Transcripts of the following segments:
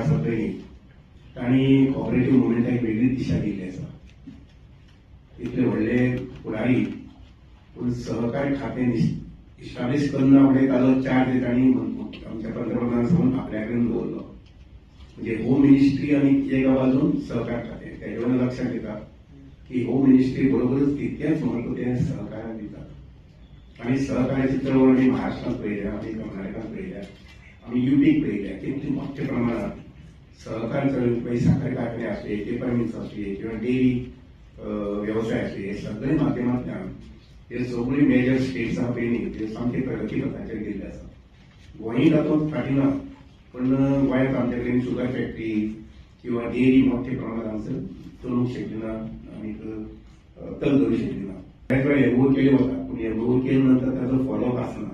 आसा पळय तांणी कॉपरेटीव मुवमेंटाक वेगळी दिशा दिल्ली आसा. इतले व्हडले फुडारी पूण सहकारी खातें इस्टाब्लीश करना फुडें ताजो चार्ज तांणी आमच्या पंतप्रधान सांगून आपल्या कडेन दवरलो. म्हणजे होम मिनिस्ट्री आनी एका बाजून सहकार खातें तेजे वयल्यान लक्षात येता की होम मिनिस्ट्री बरोबरच तितकेच म्हत्व ते सहकाराक दिता. आनी सहकाराची चळवळ आमी महाराष्ट्रांत पळयल्या, आमी कर्नाटकांत पळयल्या, आमी युपीक पळयल्या. कितले मोठ्या प्रमाणात सहकार चळवळी साखर कारखाने असले, पेपर मिल्स असले किंवा डेअरी व्यवसाय असले, हे सगळे माध्यमांतल्यान हे सगळी मेजर स्टेट्स आहा पळय न्ही ते सामके प्रगती पथाचेर गेल्ले आसा. गोंयय तातूंत फाटीं ना, पण गोंयांत आमचे कडेन शुगर फॅक्टरी किंवा डेअरी मोठ्या प्रमाणात हांगसर चलूंक शकली ना आनी तल धरूंक शकली ना. बरेच वेळा एमओयू केले वता, पूण एमओयू केले नंतर ताजो फॉलोअप आसना.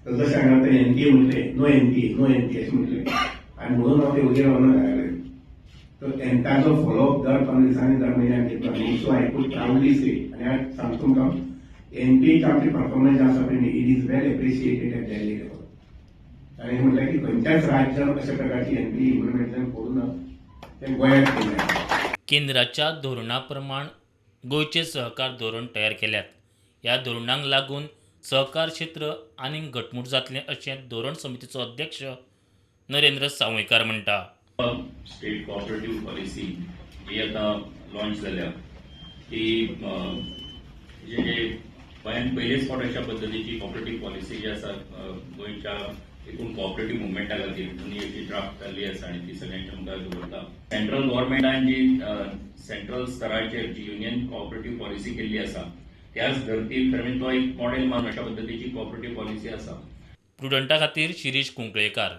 तर जशें हांगा ते एनटीए म्हटलें, नो एनटीए अशें म्हटलें आनी म्हणून हांव ते वगैरे व्हरना घायलें. तर ताजो फॉलोअप दर 15 दिसांनी दर म्हयन्याक घेतलो. सो आय कूड प्राउडली से आनी हांव सांगता तुमकां एनटीएचे आमचे परफॉर्मन्स जे आसा पळय न्ही it is well appreciated at Delhi level. ताणें म्हटलें की खंयच्याच राज्यान अशा प्रकारची एनटीए इम्प्लिमेंटेशन करूं ना, तें गोंयांत केलें. केंद्राच्या धोरणाप्रमाण गोंयचे सहकार धोरण तयार केल्यात. ह्या धोरणांक लागून सहकार क्षेत्र आनीक घटमूट जातलें अशें धोरण समितीचो अध्यक्ष नरेंद्र सावयकार म्हणटा. स्टेट कॉपरेटिव्ह पॉलिसी ही आता लॉन्च जाल्या. ती जे गोंयांत पयलेच फावट अशा पद्दतीची कॉपरेटिव्ह पॉलिसी जी आसा गोंयच्या एकूण कॉपरेटिव्ह मुवमेंटा खातीर ही ड्राफ्ट जाल्ली आसा आनी ती सगळ्यांच्या मुखार दवरता. सेंट्रल गव्हर्मेंटान जी सेंट्रल स्तराचेर जी युनियन कॉपरेटिव्ह पॉलिसी केल्ली आसा त्याच धर्तीर तो एक मॉडेल मारून अशा पद्दतीची कॉपरेटिव्ह पॉलिसी आसा. प्रुडंटा खातीर शिरीष कुंकळेकार.